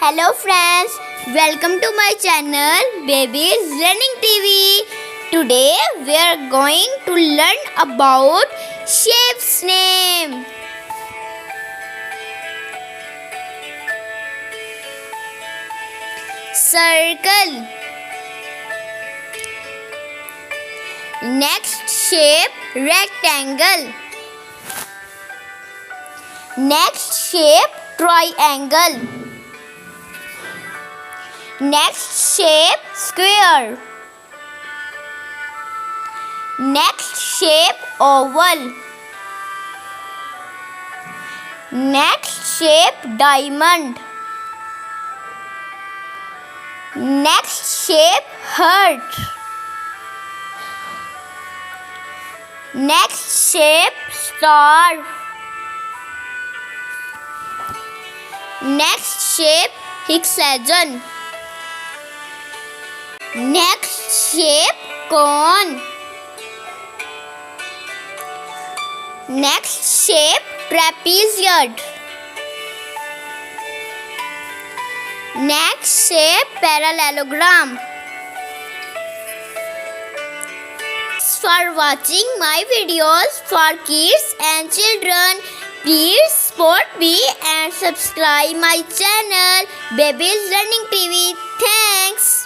Hello friends, welcome to my channel Baby's Learning TV. Today we are going to learn about shapes name. Circle. Next shape rectangle. Next shape triangle. Next shape square. Next shape oval. Next shape diamond. Next shape heart. Next shape star. Next shape hexagon. Next shape cone. Next shape trapezoid. Next shape parallelogram. Thanks for watching my videos for kids and children. Please support me and subscribe my channel Baby's Learning TV. Thanks.